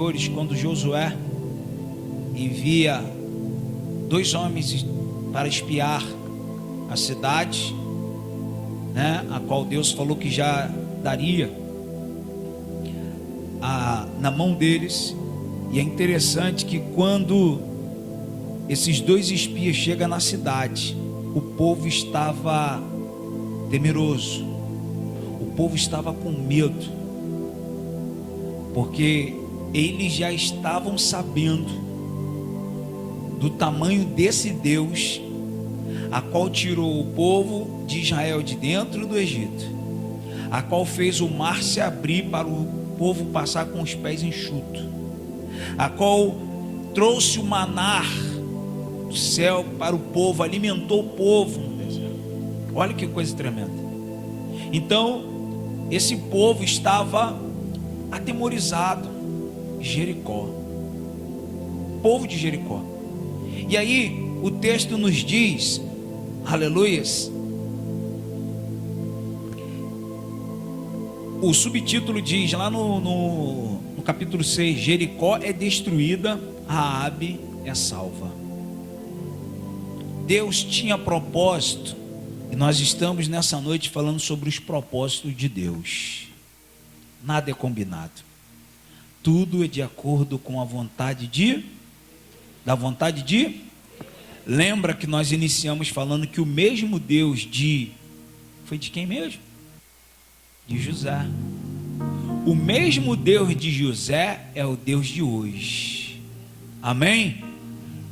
Quando Josué envia 2 homens para espiar a cidade, né, a qual Deus falou que já daria na mão deles. E é interessante que quando esses 2 espias chegam na cidade, o povo estava temeroso, o povo estava com medo, porque eles já estavam sabendo do tamanho desse Deus, a qual tirou o povo de Israel de dentro do Egito, a qual fez o mar se abrir para o povo passar com os pés enxutos, a qual trouxe o maná do céu para o povo, alimentou o povo no deserto. Olha que coisa tremenda. Então esse povo estava atemorizado. Jericó, povo de Jericó. E aí o texto nos diz, aleluias, o subtítulo diz lá no capítulo 6: Jericó é destruída, Raabe é salva. Deus tinha propósito, e nós estamos nessa noite falando sobre os propósitos de Deus. Nada é combinado, tudo é de acordo com a vontade lembra que nós iniciamos falando que o mesmo Deus foi de quem mesmo? De José. O mesmo Deus de José é o Deus de hoje. Amém?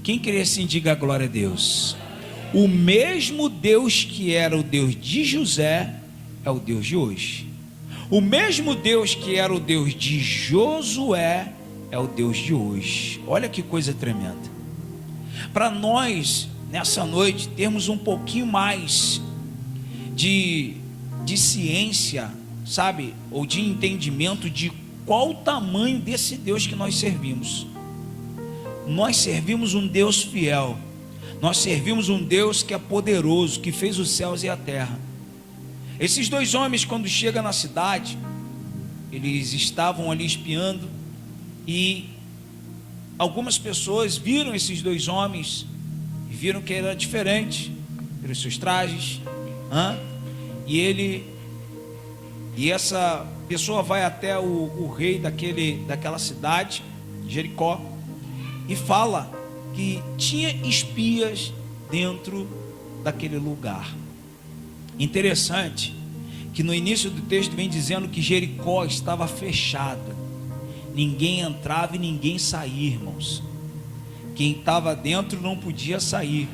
Quem crê assim, diga glória a Deus. O mesmo Deus que era o Deus de José é o Deus de hoje. O mesmo Deus que era o Deus de Josué é o Deus de hoje. Olha que coisa tremenda. Para nós, nessa noite, termos um pouquinho mais de ciência, sabe? Ou de entendimento de qual o tamanho desse Deus que nós servimos. Nós servimos um Deus fiel. Nós servimos um Deus que é poderoso, que fez os céus e a terra. Esses 2 homens, quando chegam na cidade, eles estavam ali espiando, e algumas pessoas viram esses 2 homens e viram que era diferente pelos seus trajes, e essa pessoa vai até o rei daquela cidade, Jericó, e fala que tinha espias dentro daquele lugar. Interessante que no início do texto vem dizendo que Jericó estava fechada, ninguém entrava e ninguém saía, irmãos. Quem estava dentro não podia sair,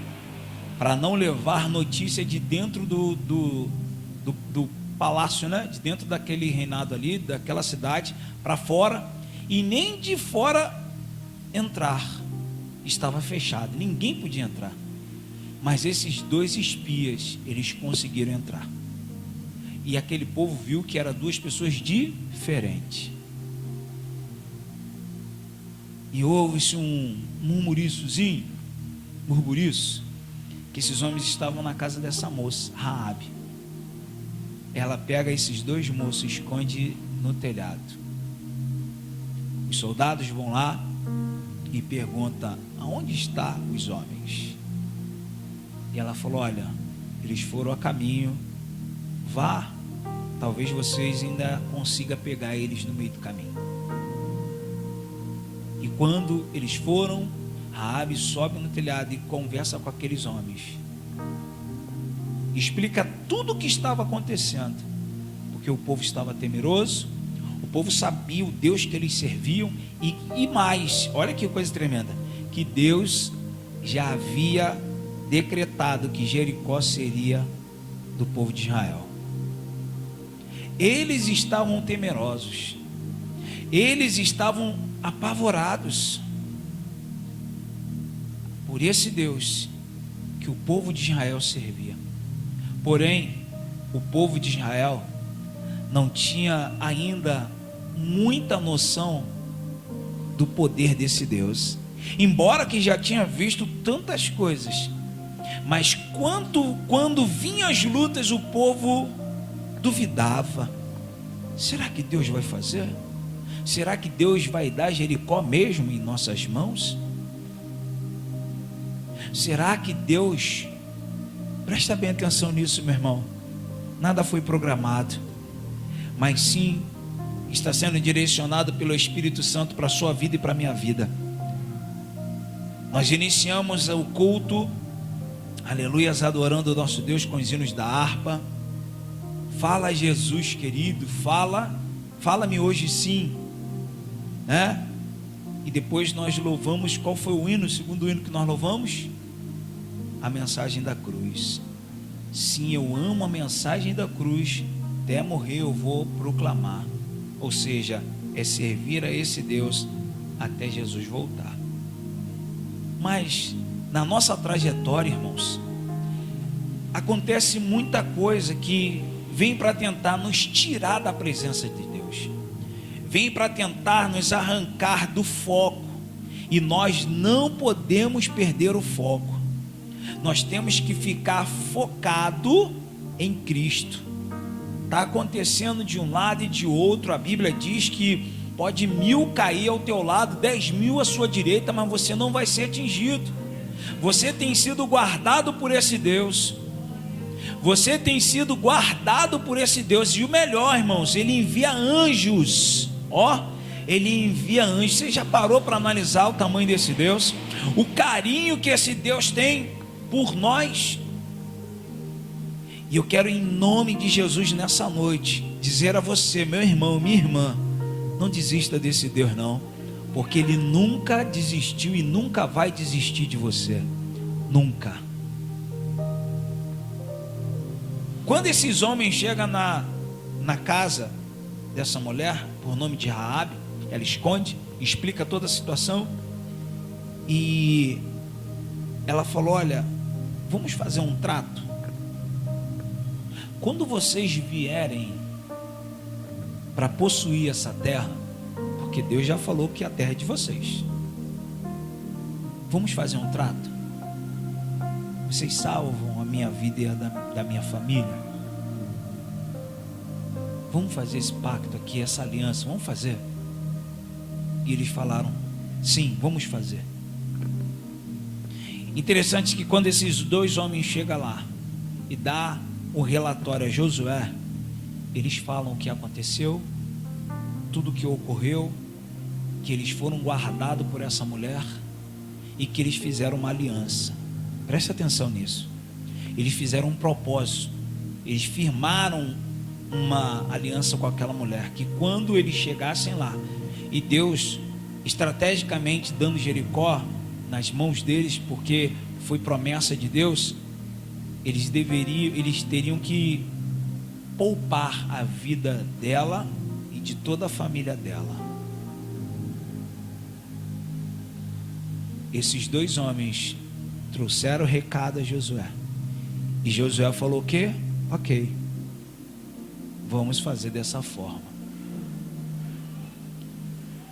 para não levar notícia de dentro do palácio, né? De dentro daquele reinado ali, daquela cidade, para fora, e nem de fora entrar. Estava fechado, ninguém podia entrar. Mas esses 2 espias, eles conseguiram entrar. E aquele povo viu que eram 2 pessoas diferentes. E houve-se um murmuriço, que esses homens estavam na casa dessa moça, Raabe. Ela pega esses 2 moços e esconde no telhado. Os soldados vão lá e perguntam: aonde estão os homens? E ela falou: olha, eles foram a caminho, vá, talvez vocês ainda consigam pegar eles no meio do caminho. E quando eles foram, Raabe sobe no telhado e conversa com aqueles homens, explica tudo o que estava acontecendo, porque o povo estava temeroso, o povo sabia o Deus que eles serviam, e mais, olha que coisa tremenda, que Deus já havia decretado que Jericó seria do povo de Israel. Eles estavam temerosos, eles estavam apavorados por esse Deus que o povo de Israel servia. Porém, o povo de Israel não tinha ainda muita noção do poder desse Deus, embora que já tinha visto tantas coisas. Mas quando vinham as lutas, o povo duvidava. Será que Deus vai fazer? Será que Deus vai dar Jericó mesmo em nossas mãos? Será que Deus, presta bem atenção nisso, meu irmão, nada foi programado, mas sim está sendo direcionado pelo Espírito Santo para a sua vida e para a minha vida. Nós iniciamos o culto, aleluias, adorando o nosso Deus com os hinos da harpa. Fala, Jesus querido, fala-me hoje sim, né? E depois nós louvamos. Qual foi o hino, o segundo hino que nós louvamos? A mensagem da cruz. Sim, eu amo a mensagem da cruz, até morrer eu vou proclamar. Ou seja, é servir a esse Deus até Jesus voltar. Mas na nossa trajetória, irmãos, acontece muita coisa que vem para tentar nos tirar da presença de Deus, vem para tentar nos arrancar do foco, e nós não podemos perder o foco. Nós temos que ficar focado em Cristo. Está acontecendo de um lado e de outro. A Bíblia diz que pode 1000 cair ao teu lado, 10.000 à sua direita, mas você não vai ser atingido. Você tem sido guardado por esse Deus. Você tem sido guardado por esse Deus. E o melhor, irmãos, Ele envia anjos. Ele envia anjos. Você já parou para analisar o tamanho desse Deus? O carinho que esse Deus tem por nós? E eu quero, em nome de Jesus, nessa noite, dizer a você, meu irmão, minha irmã, não desista desse Deus não, porque Ele nunca desistiu e nunca vai desistir de você, nunca. Quando esses homens chegam na casa dessa mulher, por nome de Raabe, ela esconde, explica toda a situação, e ela falou: olha, vamos fazer um trato. Quando vocês vierem para possuir essa terra, porque Deus já falou que a terra é de vocês, vamos fazer um trato. Vocês salvam a minha vida e a da minha família. Vamos fazer esse pacto aqui, essa aliança, vamos fazer. E eles falaram: sim, vamos fazer. Interessante que quando esses dois homens chegam lá e dá o relatório a Josué, eles falam o que aconteceu, tudo o que ocorreu, que eles foram guardados por essa mulher e que eles fizeram uma aliança. Preste atenção nisso. Eles fizeram um propósito, eles firmaram uma aliança com aquela mulher, que quando eles chegassem lá, e Deus estrategicamente dando Jericó nas mãos deles, porque foi promessa de Deus, eles teriam que poupar a vida dela e de toda a família dela. Esses dois homens trouxeram o recado a Josué, e Josué falou o quê? Ok, vamos fazer dessa forma.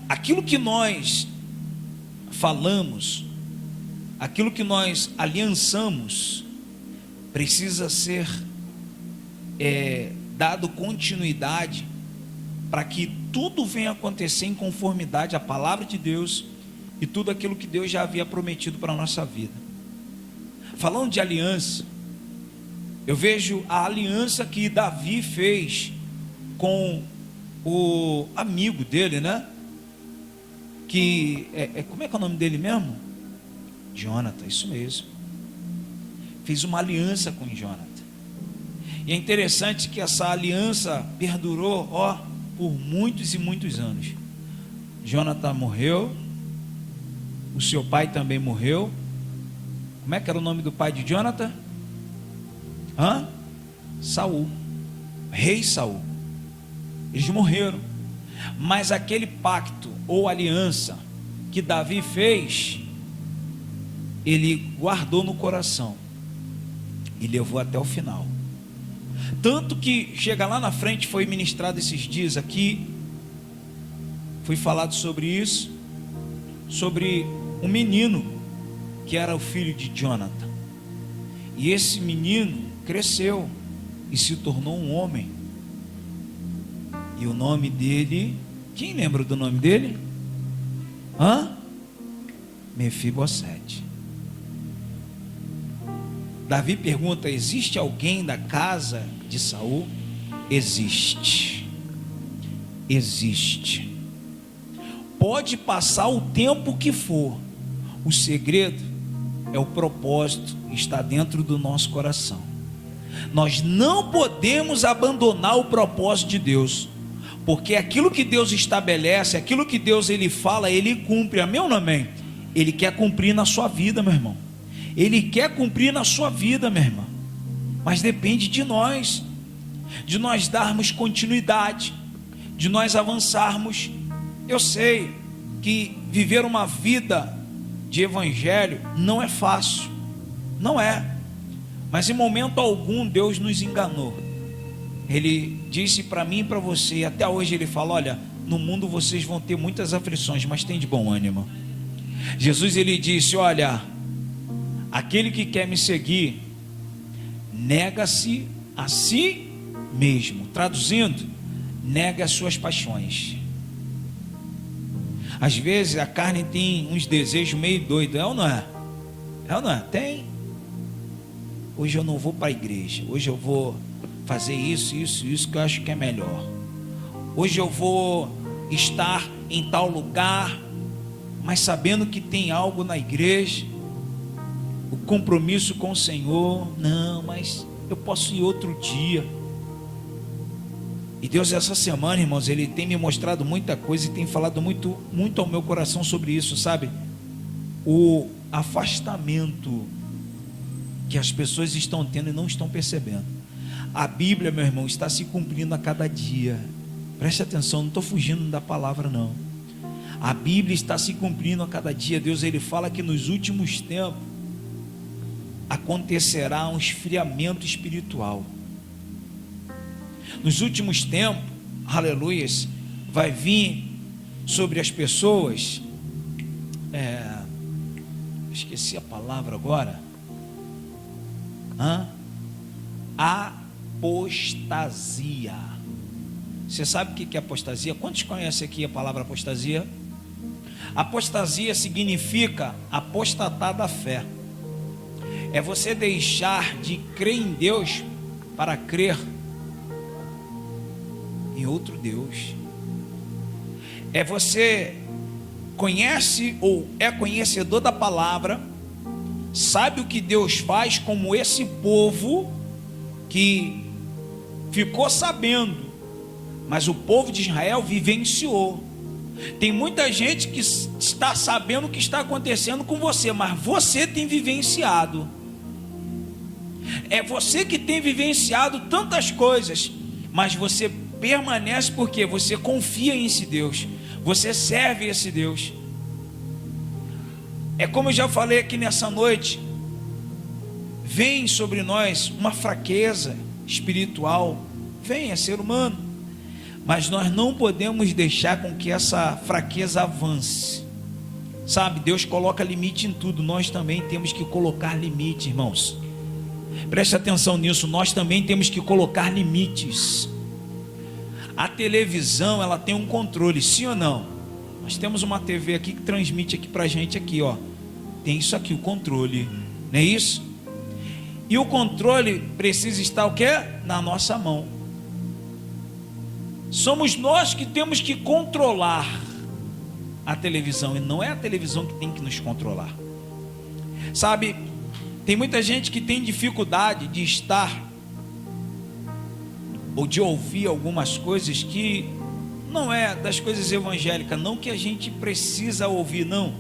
Aquilo que nós falamos, aquilo que nós aliançamos, precisa ser dado continuidade, para que tudo venha acontecer em conformidade à palavra de Deus e tudo aquilo que Deus já havia prometido para a nossa vida. Falando de aliança, eu vejo a aliança que Davi fez com o amigo dele, né? Que como é que é o nome dele mesmo? Jonathan, isso mesmo. Fez uma aliança com Jonathan. E é interessante que essa aliança perdurou, por muitos e muitos anos. Jonathan morreu, o seu pai também morreu. Como é que era o nome do pai de Jonathan? Saul, rei Saul. Eles morreram, mas aquele pacto ou aliança que Davi fez, ele guardou no coração e levou até o final. Tanto que chega lá na frente, foi ministrado esses dias aqui, foi falado sobre isso, sobre um menino que era o filho de Jonathan, e esse menino cresceu e se tornou um homem, e o nome dele Quem lembra do nome dele? Mefibosete. Davi pergunta: existe alguém da casa de Saul? Existe. Existe. Pode passar o tempo que for. O segredo é o propósito que está dentro do nosso coração. Nós não podemos abandonar o propósito de Deus, porque aquilo que Deus estabelece, aquilo que Deus ele fala, ele cumpre. Amém ou não amém? Ele quer cumprir na sua vida, meu irmão. Ele quer cumprir na sua vida, minha irmã. Mas depende de nós darmos continuidade, de nós avançarmos. Eu sei que viver uma vida de evangelho não é fácil, não é. Mas em momento algum Deus nos enganou. Ele disse para mim e para você, e até hoje ele fala: olha, no mundo vocês vão ter muitas aflições, mas tem de bom ânimo. Jesus ele disse: olha, aquele que quer me seguir, nega-se a si mesmo. Traduzindo, nega as suas paixões. Às vezes a carne tem uns desejos meio doidos, é ou não é? É ou não é? Tem. Hoje eu não vou para a igreja, hoje eu vou fazer isso que eu acho que é melhor. Hoje eu vou estar em tal lugar, mas sabendo que tem algo na igreja, o compromisso com o Senhor, não, mas eu posso ir outro dia. E Deus essa semana, irmãos, Ele tem me mostrado muita coisa e tem falado muito ao meu coração sobre isso, sabe? O afastamento que as pessoas estão tendo e não estão percebendo. A Bíblia, meu irmão, está se cumprindo a cada dia. Preste atenção, não estou fugindo da palavra não. A Bíblia está se cumprindo a cada dia. Deus ele fala que nos últimos tempos acontecerá um esfriamento espiritual. Nos últimos tempos, aleluias, vai vir sobre as pessoas, esqueci a palavra agora, apostasia. Você sabe o que é apostasia? Quantos conhecem aqui a palavra apostasia? Apostasia significa apostatar da fé. É você deixar de crer em Deus para crer em outro Deus. É você conhece ou é conhecedor da palavra, sabe o que Deus faz, como esse povo que ficou sabendo, mas o povo de Israel vivenciou. Tem muita gente que está sabendo o que está acontecendo com você, mas você tem vivenciado. É você que tem vivenciado tantas coisas, mas você permanece porque você confia em esse Deus, você serve esse Deus. É como eu já falei aqui nessa noite, vem sobre nós uma fraqueza espiritual, vem, é ser humano, mas nós não podemos deixar com que essa fraqueza avance, sabe? Deus coloca limite em tudo, nós também temos que colocar limite, irmãos. Preste atenção nisso, nós também temos que colocar limites. A televisão, ela tem um controle, sim ou não? Nós temos uma TV aqui que transmite aqui pra gente aqui, ó. Tem isso aqui, o controle, não é isso? E o controle precisa estar o quê? Na nossa mão. Somos nós que temos que controlar a televisão, e não é a televisão que tem que nos controlar. Sabe, tem muita gente que tem dificuldade de estar ou de ouvir algumas coisas que não é das coisas evangélicas, não que a gente precisa ouvir, não,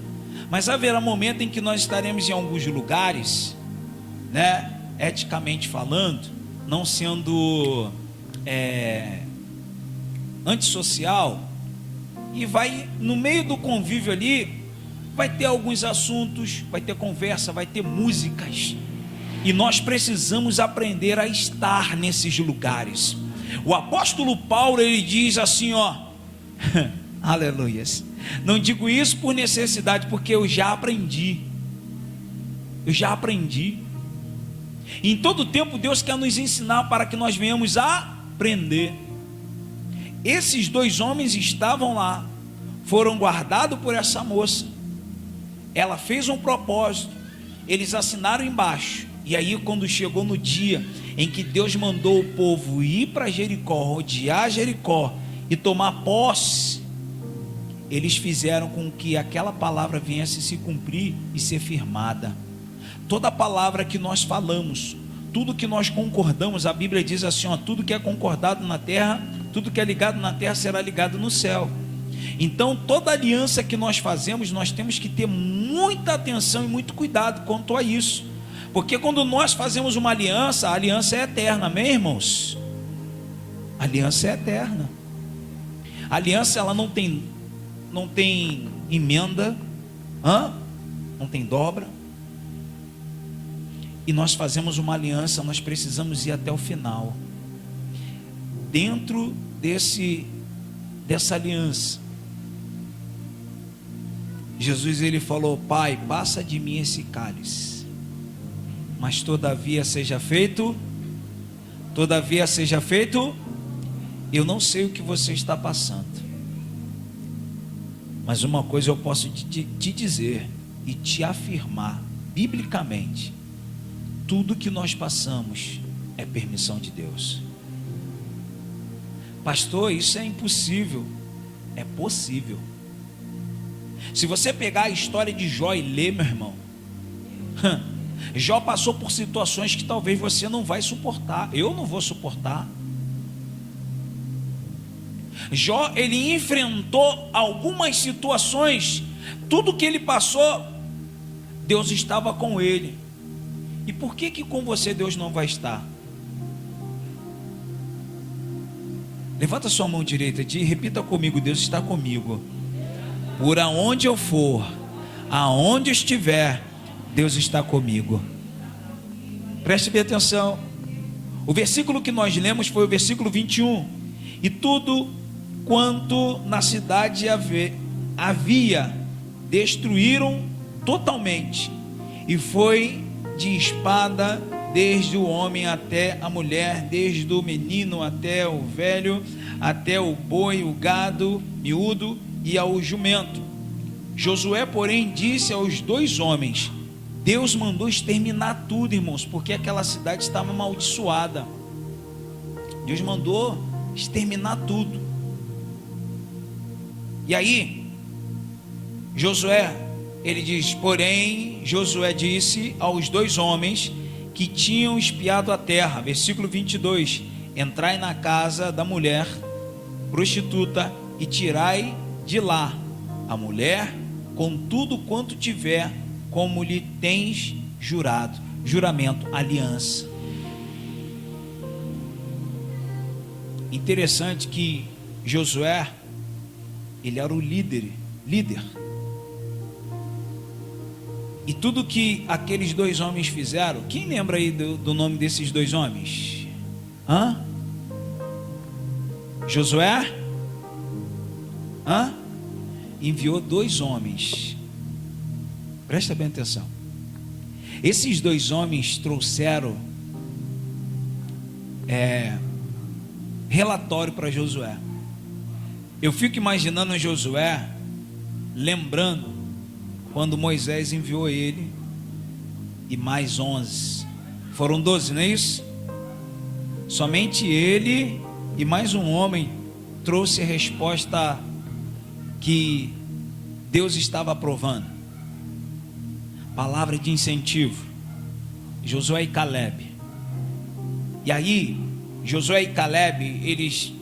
mas haverá momento em que nós estaremos em alguns lugares, né, eticamente falando, não sendo antissocial, e vai no meio do convívio ali, vai ter alguns assuntos, vai ter conversa, vai ter músicas, e nós precisamos aprender a estar nesses lugares. O apóstolo Paulo, ele diz assim, ó, aleluias, não digo isso por necessidade, porque eu já aprendi. Em todo tempo Deus quer nos ensinar para que nós venhamos a aprender. esses 2 homens estavam lá, foram guardados por essa moça. Ela fez um propósito, eles assinaram embaixo. E aí, quando chegou no dia em que Deus mandou o povo ir para Jericó, rodear Jericó e tomar posse, eles fizeram com que aquela palavra viesse se cumprir e ser firmada. Toda palavra que nós falamos, tudo que nós concordamos, a Bíblia diz assim, ó, tudo que é concordado na terra, tudo que é ligado na terra será ligado no céu. Então, toda aliança que nós fazemos, nós temos que ter muita atenção e muito cuidado quanto a isso, porque quando nós fazemos uma aliança, a aliança é eterna, amém, irmãos? A aliança é eterna. A aliança, ela não tem emenda, não tem dobra. E nós fazemos uma aliança, nós precisamos ir até o final. Dentro dessa aliança, Jesus, ele falou: Pai, passa de mim esse cálice, mas todavia seja feito, eu não sei o que você está passando, mas uma coisa eu posso te dizer e te afirmar, biblicamente, tudo que nós passamos é permissão de Deus. Pastor, isso é impossível. É possível. Se você pegar a história de Jó e ler, meu irmão, Jó passou por situações que talvez você não vai suportar, eu não vou suportar. Jó, ele enfrentou algumas situações, tudo que ele passou, Deus estava com ele. E por que com você Deus não vai estar? Levanta sua mão direita e repita comigo: Deus está comigo. Por aonde eu for, aonde estiver, Deus está comigo. Preste bem atenção. O versículo que nós lemos foi o versículo 21. E tudo quanto na cidade havia, destruíram totalmente. E foi de espada, desde o homem até a mulher, desde o menino até o velho, até o boi, o gado miúdo e ao jumento. Josué, porém, disse aos 2 homens: Deus mandou exterminar tudo, irmãos, porque aquela cidade estava amaldiçoada. Deus mandou exterminar tudo. E aí, Josué, ele diz: porém, Josué disse aos 2 homens que tinham espiado a terra, versículo 22, entrai na casa da mulher prostituta e tirai de lá a mulher com tudo quanto tiver, como lhe tens jurado. Juramento, aliança. Interessante que Josué, ele era o líder. E tudo que aqueles 2 homens fizeram, quem lembra aí do nome desses 2 homens? Josué? Enviou 2 homens. Presta bem atenção. Esses 2 homens trouxeram relatório para Josué. Eu fico imaginando Josué lembrando quando Moisés enviou ele e mais 11, foram 12, não é isso? Somente ele e mais um homem trouxe a resposta que Deus estava aprovando. Palavra de incentivo: Josué e Caleb. E aí Josué e Caleb, eles,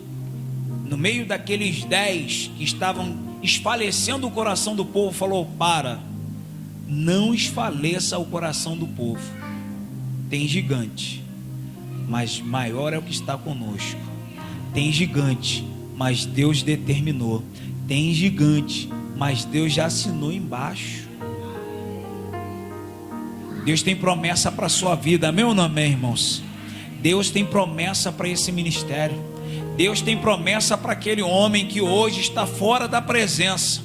no meio daqueles 10 que estavam esfalecendo o coração do povo, falou: não esfaleça o coração do povo. Tem gigante, mas maior é o que está conosco. Tem gigante, mas Deus determinou. Tem gigante, mas Deus já assinou embaixo. Deus tem promessa para a sua vida, amém ou não amém, irmãos? Deus tem promessa para esse ministério. Deus tem promessa para aquele homem que hoje está fora da presença,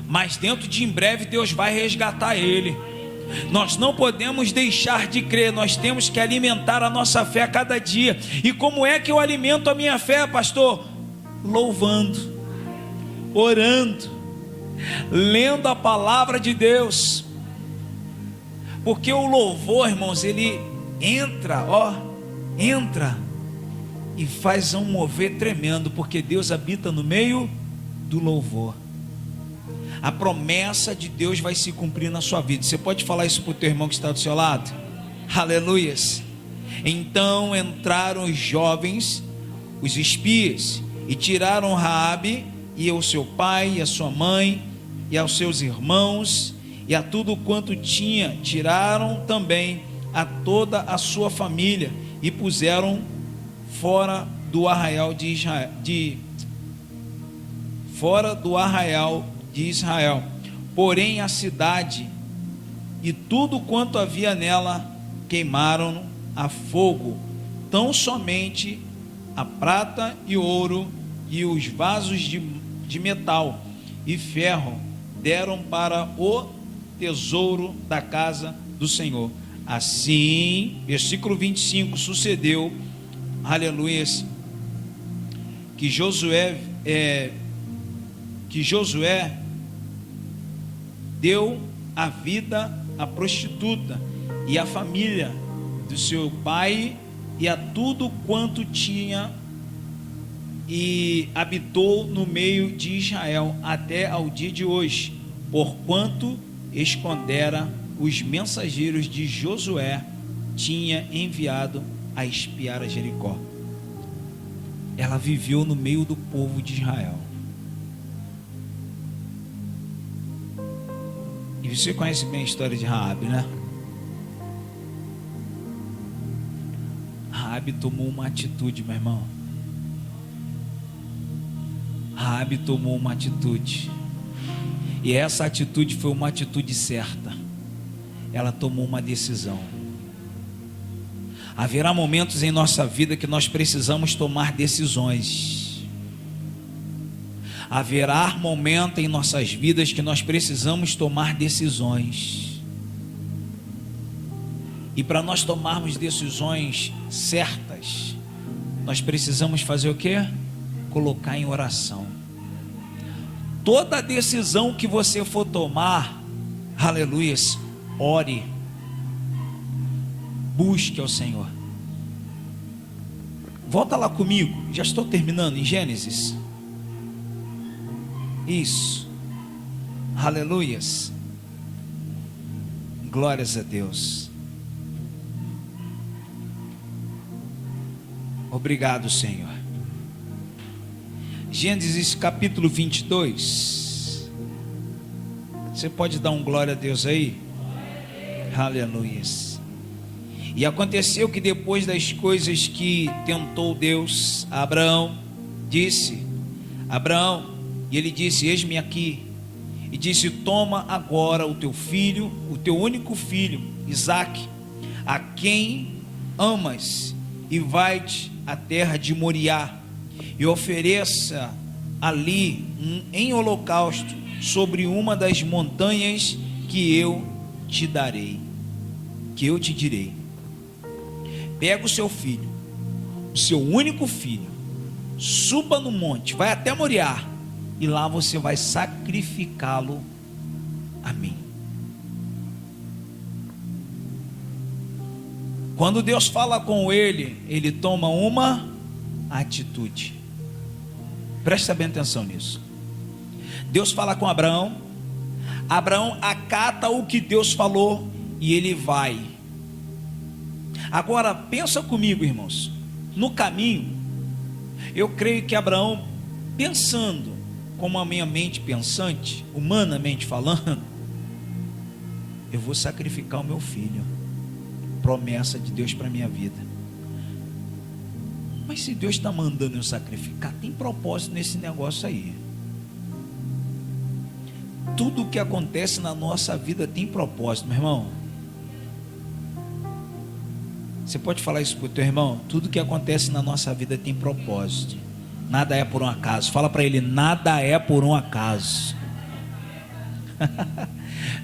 mas dentro de em breve Deus vai resgatar ele. Nós não podemos deixar de crer, nós temos que alimentar a nossa fé a cada dia. E como é que eu alimento a minha fé, pastor? louvando, orando, lendo a palavra de Deus. Porque o louvor, irmãos, ele entra e faz um mover tremendo, porque Deus habita no meio do louvor. A promessa de Deus vai se cumprir na sua vida. Você pode falar isso para o teu irmão que está do seu lado? Aleluias. Então entraram os jovens, os espias, e tiraram Raabe e ao seu pai e a sua mãe e aos seus irmãos e a tudo quanto tinha. Tiraram também a toda a sua família e puseram fora do arraial de Israel. Porém a cidade e tudo quanto havia nela queimaram a fogo, tão somente a prata e ouro e os vasos de metal e ferro deram para o tesouro da casa do Senhor. Assim, versículo 25, sucedeu, aleluias, que Josué deu a vida à prostituta e à família do seu pai e a tudo quanto tinha, e habitou no meio de Israel até ao dia de hoje, porquanto escondera os mensageiros de Josué tinha enviado a espiar a Jericó. Ela viveu no meio do povo de Israel. E você conhece bem a história de Raabe, né? Raabe tomou uma atitude, meu irmão. Raabe tomou uma atitude. E essa atitude foi uma atitude certa. Ela tomou uma decisão. Haverá momentos em nossa vida que nós precisamos tomar decisões. Haverá momento em nossas vidas que nós precisamos tomar decisões. E para nós tomarmos decisões certas, nós precisamos fazer o quê? Colocar em oração. Toda decisão que você for tomar, aleluias, ore, busque ao Senhor. Volta lá comigo, já estou terminando, em Gênesis. Isso, aleluias, glórias a Deus. Obrigado, Senhor. Gênesis capítulo 22. Você pode dar um glória a Deus aí? Aleluias. E aconteceu que depois das coisas que tentou Deus a Abraão, disse: Abraão, e ele disse: eis-me aqui. E disse: toma agora o teu filho, o teu único filho, Isaque, a quem amas, e vai-te à terra de Moriá, e ofereça ali em holocausto sobre uma das montanhas que eu te darei, que eu te direi. Pega o seu filho, o seu único filho, suba no monte, vai até Moriá, e lá você vai sacrificá-lo a mim. Quando Deus fala com ele, ele toma uma atitude. Presta bem atenção nisso. Deus fala com Abraão, Abraão acata o que Deus falou e ele vai. Agora pensa comigo, irmãos, no caminho, eu creio que Abraão, pensando como a minha mente pensante, humanamente falando, eu vou sacrificar o meu filho, promessa de Deus para a minha vida. Mas se Deus está mandando eu sacrificar, tem propósito nesse negócio aí. Tudo o que acontece na nossa vida tem propósito, meu irmão. Você pode falar isso para o teu irmão? Tudo que acontece na nossa vida tem propósito. Nada é por um acaso. Fala para ele: nada é por um acaso.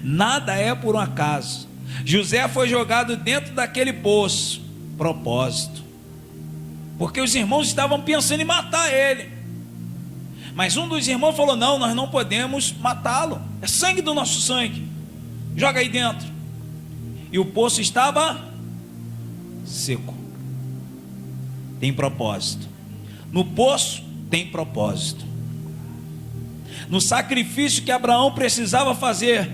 Nada é por um acaso. José foi jogado dentro daquele poço. Propósito. Porque os irmãos estavam pensando em matar ele. Mas um dos irmãos falou: não, nós não podemos matá-lo, é sangue do nosso sangue, joga aí dentro. E o poço estava seco. Tem propósito. No poço tem propósito. No sacrifício que Abraão precisava fazer,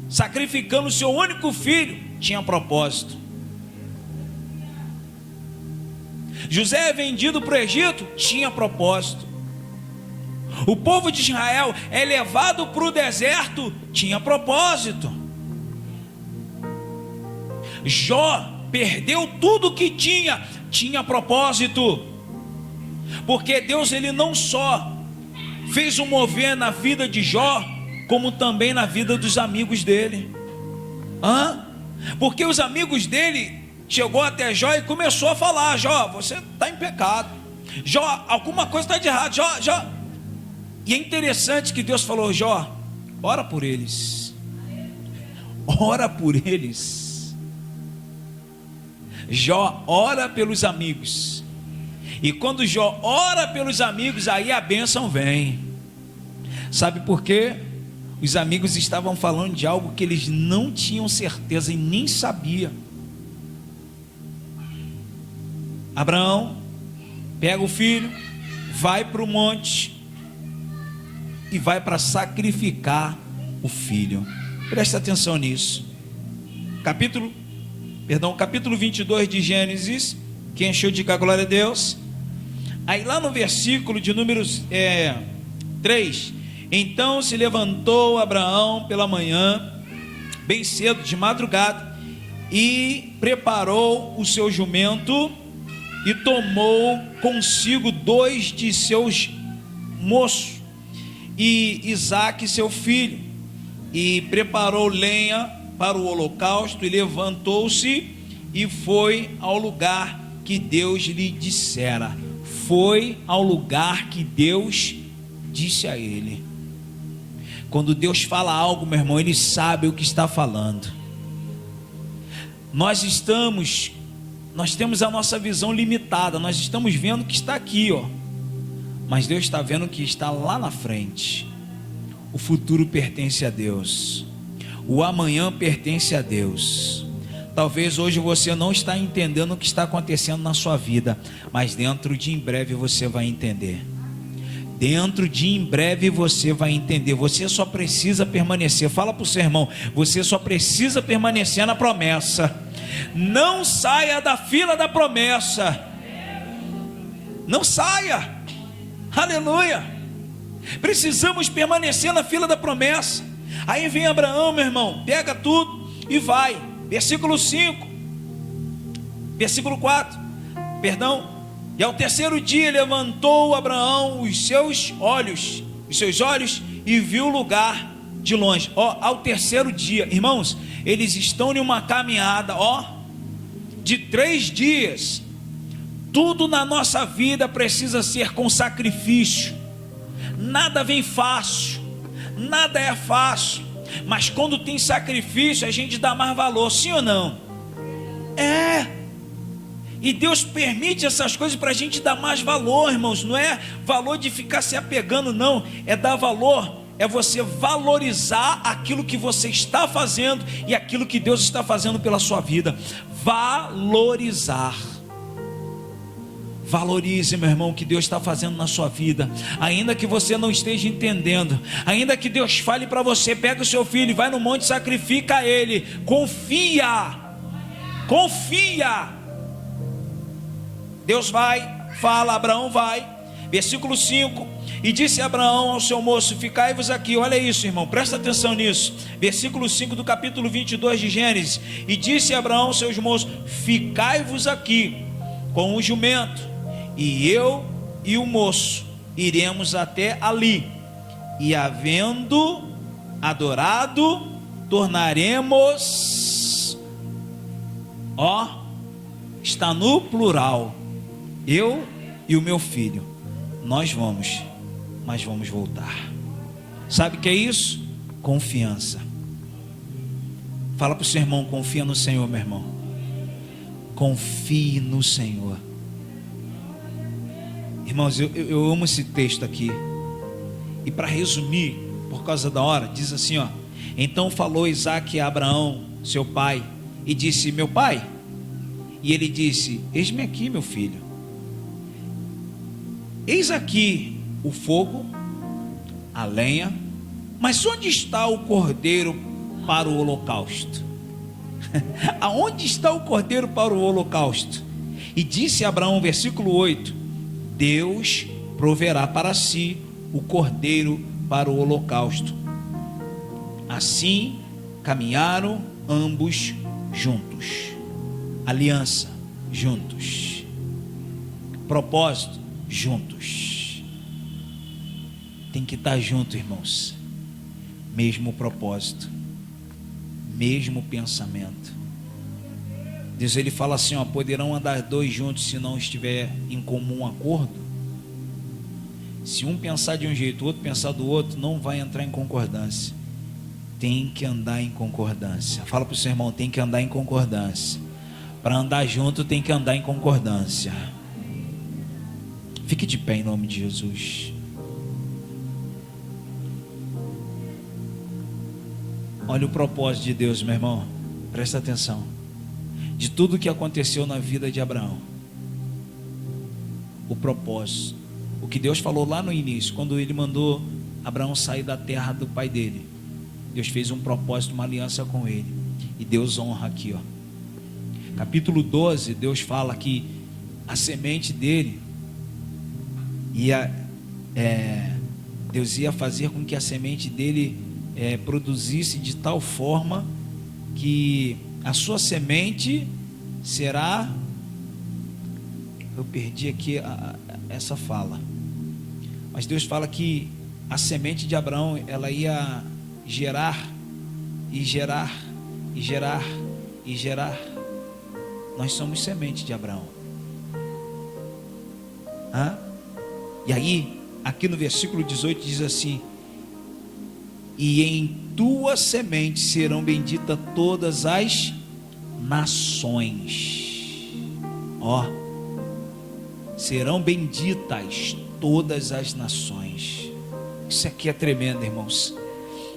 sacrificando o seu único filho, tinha propósito. José é vendido para o Egito, tinha propósito. O povo de Israel é levado para o deserto, tinha propósito. Jó perdeu tudo que tinha propósito. Porque Deus, ele não só fez um mover na vida de Jó, como também na vida dos amigos dele. Porque os amigos dele chegou até Jó e começou a falar: Jó, você está em pecado, Jó, alguma coisa está de errado, Jó. E é interessante que Deus falou: Jó, ora por eles, ora por eles. Jó ora pelos amigos. E quando Jó ora pelos amigos, aí a bênção vem. Sabe por quê? Os amigos estavam falando de algo que eles não tinham certeza e nem sabiam. Abraão pega o filho, vai para o monte e vai para sacrificar o filho. Presta atenção nisso. Capítulo 22 de Gênesis. Quem achou, diga glória a Deus. Aí lá no versículo de números 3: então se levantou Abraão pela manhã, bem cedo, de madrugada, e preparou o seu jumento, e tomou consigo 2 de seus moços, e Isaque seu filho, e preparou lenha para o holocausto, e levantou-se, e foi ao lugar que Deus lhe dissera. Foi ao lugar que Deus disse a ele. Quando Deus fala algo, meu irmão, Ele sabe o que está falando. Nós temos a nossa visão limitada, nós estamos vendo o que está aqui, mas Deus está vendo o que está lá na frente. O futuro pertence a Deus, o amanhã pertence a Deus. Talvez hoje você não está entendendo o que está acontecendo na sua vida, mas dentro de em breve você vai entender. Dentro de em breve você vai entender. Você só precisa permanecer. Fala para o seu irmão: você só precisa permanecer na promessa. Não saia da fila da promessa. Não saia. Aleluia. Precisamos permanecer na fila da promessa. Aí vem Abraão, meu irmão, pega tudo e vai. Versículo 4. E ao terceiro dia levantou Abraão os seus olhos e viu o lugar de longe. Ao terceiro dia, irmãos, eles estão em uma caminhada, de 3 dias. Tudo na nossa vida precisa ser com sacrifício. Nada vem fácil, nada é fácil. Mas quando tem sacrifício, a gente dá mais valor, sim ou não? E Deus permite essas coisas para a gente dar mais valor, irmãos. Não é valor de ficar se apegando, não. É dar valor, é você valorizar aquilo que você está fazendo e aquilo que Deus está fazendo pela sua vida. Valorizar. Valorize, meu irmão, o que Deus está fazendo na sua vida. Ainda que você não esteja entendendo, ainda que Deus fale para você: pega o seu filho e vai no monte e sacrifica ele. Confia. Deus vai, fala, Abraão vai. Versículo 5: e disse Abraão ao seu moço: ficai-vos aqui. Olha isso, irmão, presta atenção nisso. Versículo 5 do capítulo 22 de Gênesis. E disse Abraão aos seus moços: ficai-vos aqui com o jumento, e eu e o moço iremos até ali, e havendo adorado, tornaremos. Está no plural. Eu e o meu filho, nós vamos, mas vamos voltar. Sabe o que é isso? Confiança. Fala para o seu irmão: confia no Senhor, meu irmão. Confie no Senhor. Irmãos, eu amo esse texto aqui. E para resumir, por causa da hora, diz assim, ó: então falou Isaque a Abraão, seu pai, e disse: meu pai. E ele disse: eis-me aqui, meu filho. Eis aqui o fogo, a lenha, mas onde está o cordeiro para o holocausto? Aonde está o cordeiro para o holocausto? E disse Abraão, versículo 8: Deus proverá para si o cordeiro para o holocausto. Assim caminharam ambos juntos. Aliança, juntos. Propósito, juntos. Tem que estar junto, irmãos. Mesmo propósito, mesmo pensamento. Deus, ele fala assim, ó: poderão andar dois juntos se não estiver em comum acordo? Se um pensar de um jeito, o outro pensar do outro, não vai entrar em concordância. Tem que andar em concordância. Fala para o seu irmão: tem que andar em concordância. Para andar junto tem que andar em concordância. Fique de pé em nome de Jesus. Olha o propósito de Deus, meu irmão. Presta atenção. De tudo que aconteceu na vida de Abraão, o propósito, o que Deus falou lá no início, quando ele mandou Abraão sair da terra do pai dele, Deus fez um propósito, uma aliança com ele. E Deus honra aqui, ó. Capítulo 12, Deus fala que a semente dele Deus ia fazer com que a semente dele produzisse de tal forma que a sua semente será... Eu perdi aqui essa fala, mas Deus fala que a semente de Abraão, ela ia gerar e gerar e gerar e gerar. Nós somos semente de Abraão. E aí, aqui no versículo 18 diz assim: e em tua semente serão benditas todas as nações. Ó, serão benditas todas as nações. Isso aqui é tremendo, irmãos.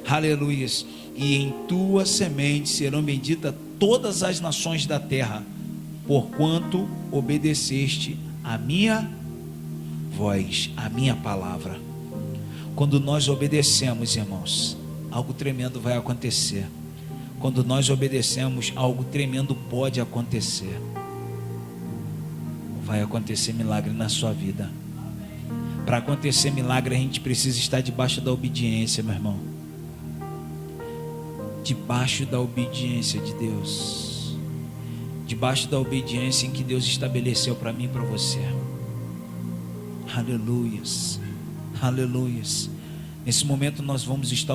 Aleluias. E em tua semente serão benditas todas as nações da terra, porquanto obedeceste a minha voz, a minha palavra. Quando nós obedecemos, irmãos, algo tremendo vai acontecer. Quando nós obedecemos, algo tremendo pode acontecer. Vai acontecer milagre na sua vida. Para acontecer milagre, a gente precisa estar debaixo da obediência, meu irmão. Debaixo da obediência de Deus. Debaixo da obediência em que Deus estabeleceu para mim e para você. Aleluias, aleluias. Nesse momento nós vamos estar